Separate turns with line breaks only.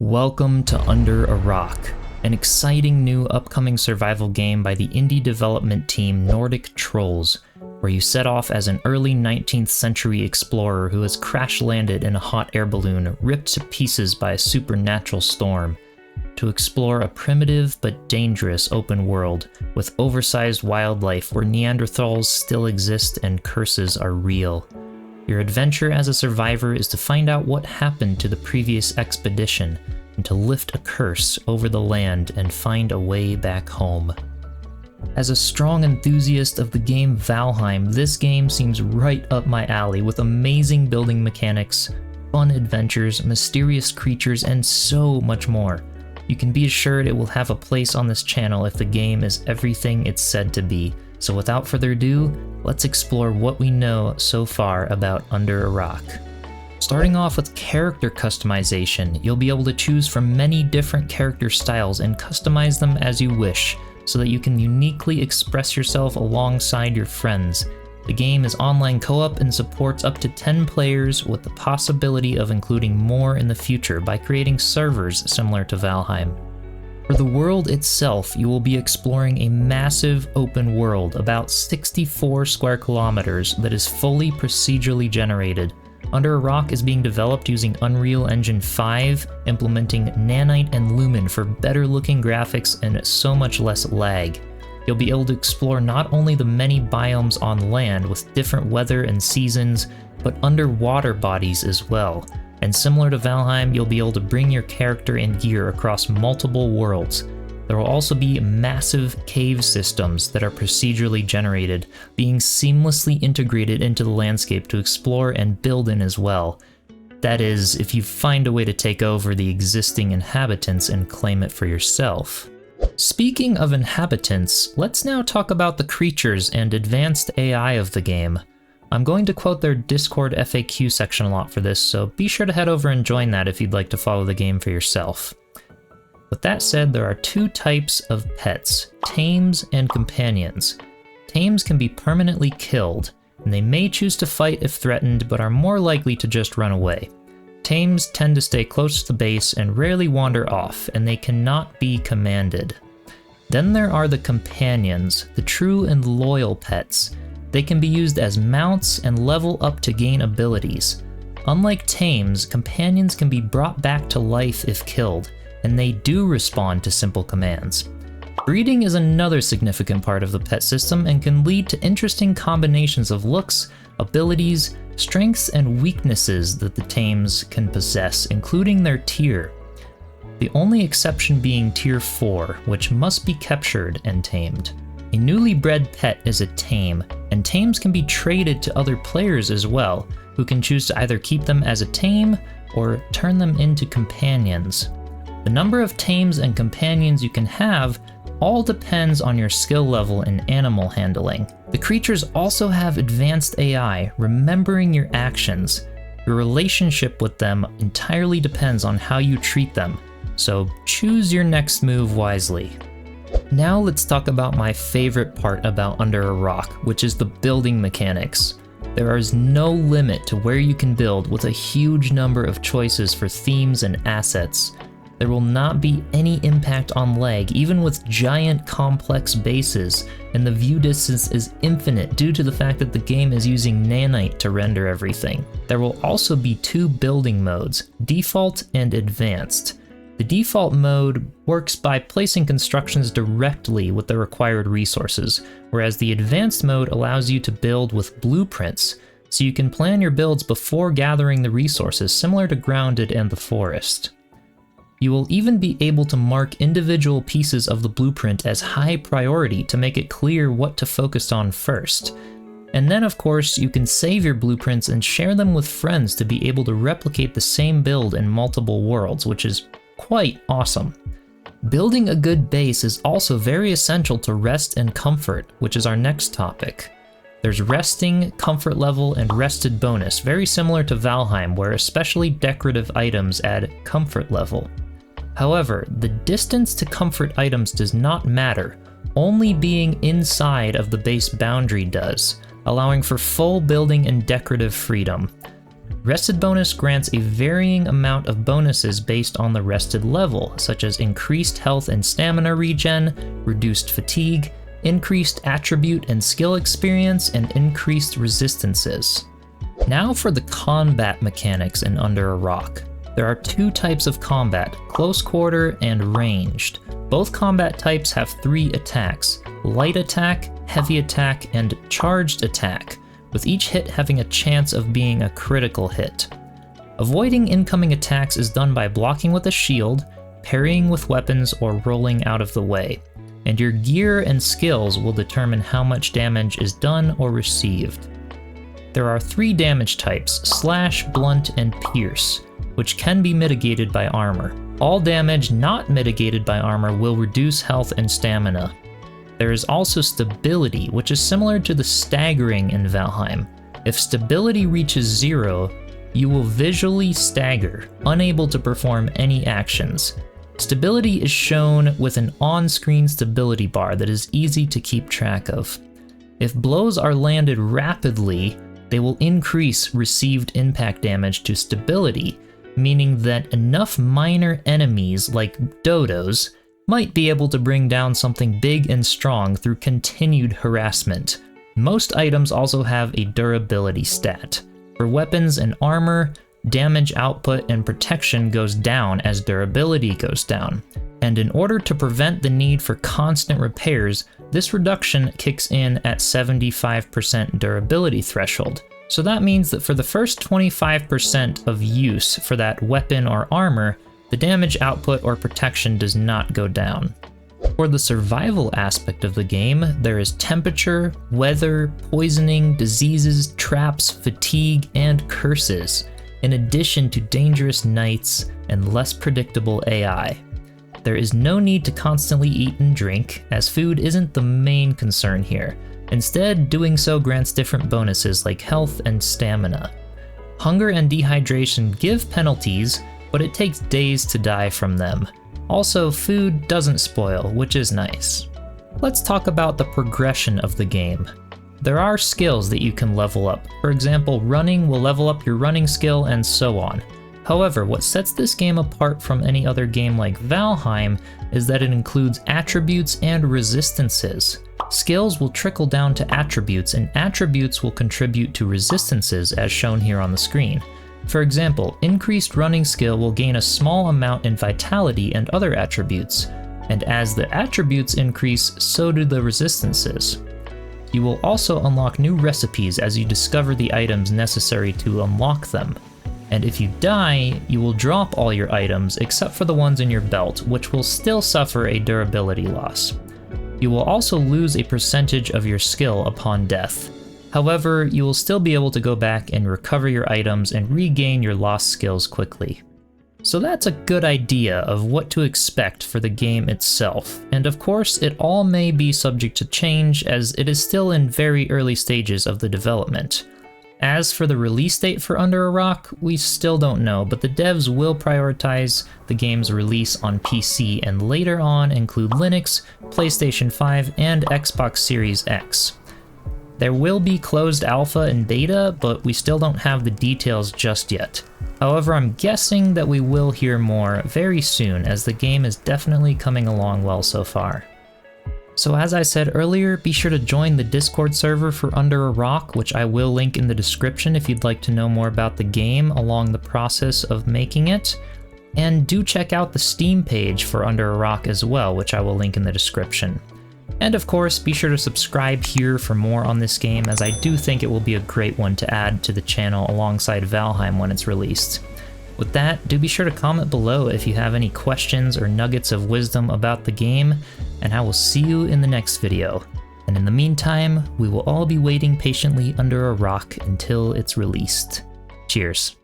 Welcome to Under a Rock, an exciting new upcoming survival game by the indie development team Nordic Trolls, where you set off as an early 19th century explorer who has crash-landed in a hot air balloon ripped to pieces by a supernatural storm, to explore a primitive but dangerous open world with oversized wildlife where Neanderthals still exist and curses are real. Your adventure as a survivor is to find out what happened to the previous expedition and to lift a curse over the land and find a way back home. As a strong enthusiast of the game Valheim, this game seems right up my alley with amazing building mechanics, fun adventures, mysterious creatures, and so much more. You can be assured it will have a place on this channel if the game is everything it's said to be. So without further ado, let's explore what we know so far about Under a Rock. Starting off with character customization, you'll be able to choose from many different character styles and customize them as you wish, so that you can uniquely express yourself alongside your friends. The game is online co-op and supports up to 10 players with the possibility of including more in the future by creating servers similar to Valheim. For the world itself, you will be exploring a massive open world, about 64 square kilometers, that is fully procedurally generated. Under a Rock is being developed using Unreal Engine 5, implementing Nanite and Lumen for better looking graphics and so much less lag. You'll be able to explore not only the many biomes on land with different weather and seasons, but underwater bodies as well. And similar to Valheim, you'll be able to bring your character and gear across multiple worlds. There will also be massive cave systems that are procedurally generated, being seamlessly integrated into the landscape to explore and build in as well. That is, if you find a way to take over the existing inhabitants and claim it for yourself. Speaking of inhabitants, let's now talk about the creatures and advanced AI of the game. I'm going to quote their Discord FAQ section a lot for this, so be sure to head over and join that if you'd like to follow the game for yourself. With that said, there are two types of pets, tames and companions. Tames can be permanently killed, and they may choose to fight if threatened, but are more likely to just run away. Tames tend to stay close to the base and rarely wander off, and they cannot be commanded. Then there are the companions, the true and loyal pets. They can be used as mounts and level up to gain abilities. Unlike tames, companions can be brought back to life if killed, and they do respond to simple commands. Breeding is another significant part of the pet system and can lead to interesting combinations of looks, abilities, strengths, and weaknesses that the tames can possess, including their tier. The only exception being tier 4, which must be captured and tamed. A newly bred pet is a tame, and tames can be traded to other players as well, who can choose to either keep them as a tame or turn them into companions. The number of tames and companions you can have all depends on your skill level in animal handling. The creatures also have advanced AI, remembering your actions. Your relationship with them entirely depends on how you treat them, so choose your next move wisely. Now let's talk about my favorite part about Under a Rock, which is the building mechanics. There is no limit to where you can build with a huge number of choices for themes and assets. There will not be any impact on lag, even with giant complex bases, and the view distance is infinite due to the fact that the game is using Nanite to render everything. There will also be two building modes, default and advanced. The default mode works by placing constructions directly with the required resources, whereas the advanced mode allows you to build with blueprints, so you can plan your builds before gathering the resources, similar to Grounded and the Forest. You will even be able to mark individual pieces of the blueprint as high priority to make it clear what to focus on first. And then of course, you can save your blueprints and share them with friends to be able to replicate the same build in multiple worlds, which is quite awesome. Building a good base is also very essential to rest and comfort, which is our next topic. There's resting, comfort level, and rested bonus, very similar to Valheim, where especially decorative items add comfort level. However, the distance to comfort items does not matter, only being inside of the base boundary does, allowing for full building and decorative freedom. Rested bonus grants a varying amount of bonuses based on the rested level, such as increased health and stamina regen, reduced fatigue, increased attribute and skill experience, and increased resistances. Now for the combat mechanics in Under a Rock. There are two types of combat, close quarter and ranged. Both combat types have 3 attacks: light attack, heavy attack, and charged attack, with each hit having a chance of being a critical hit. Avoiding incoming attacks is done by blocking with a shield, parrying with weapons, or rolling out of the way, and your gear and skills will determine how much damage is done or received. There are 3 damage types, slash, blunt, and pierce, which can be mitigated by armor. All damage not mitigated by armor will reduce health and stamina. There is also stability, which is similar to the staggering in Valheim. If stability reaches 0, you will visually stagger, unable to perform any actions. Stability is shown with an on-screen stability bar that is easy to keep track of. If blows are landed rapidly, they will increase received impact damage to stability, meaning that enough minor enemies like dodos might be able to bring down something big and strong through continued harassment. Most items also have a durability stat. For weapons and armor, damage output and protection goes down as durability goes down. And in order to prevent the need for constant repairs, this reduction kicks in at 75% durability threshold. So that means that for the first 25% of use for that weapon or armor, the damage output or protection does not go down. For the survival aspect of the game, there is temperature, weather, poisoning, diseases, traps, fatigue, and curses, in addition to dangerous nights and less predictable AI. There is no need to constantly eat and drink, as food isn't the main concern here. Instead, doing so grants different bonuses like health and stamina. Hunger and dehydration give penalties, but it takes days to die from them. Also, food doesn't spoil, which is nice. Let's talk about the progression of the game. There are skills that you can level up. For example, running will level up your running skill and so on. However, what sets this game apart from any other game like Valheim is that it includes attributes and resistances. Skills will trickle down to attributes, and attributes will contribute to resistances as shown here on the screen. For example, increased running skill will gain a small amount in vitality and other attributes, and as the attributes increase, so do the resistances. You will also unlock new recipes as you discover the items necessary to unlock them. And if you die, you will drop all your items except for the ones in your belt, which will still suffer a durability loss. You will also lose a percentage of your skill upon death. However, you will still be able to go back and recover your items and regain your lost skills quickly. So that's a good idea of what to expect for the game itself, and of course it all may be subject to change as it is still in very early stages of the development. As for the release date for Under a Rock, we still don't know, but the devs will prioritize the game's release on PC and later on include Linux, PlayStation 5, and Xbox Series X. There will be closed alpha and beta, but we still don't have the details just yet. However, I'm guessing that we will hear more very soon, as the game is definitely coming along well so far. So as I said earlier, be sure to join the Discord server for Under a Rock, which I will link in the description if you'd like to know more about the game along the process of making it. And do check out the Steam page for Under a Rock as well, which I will link in the description. And of course, be sure to subscribe here for more on this game, as I do think it will be a great one to add to the channel alongside Valheim when it's released. With that, do be sure to comment below if you have any questions or nuggets of wisdom about the game, and I will see you in the next video. And in the meantime, we will all be waiting patiently under a rock until it's released. Cheers.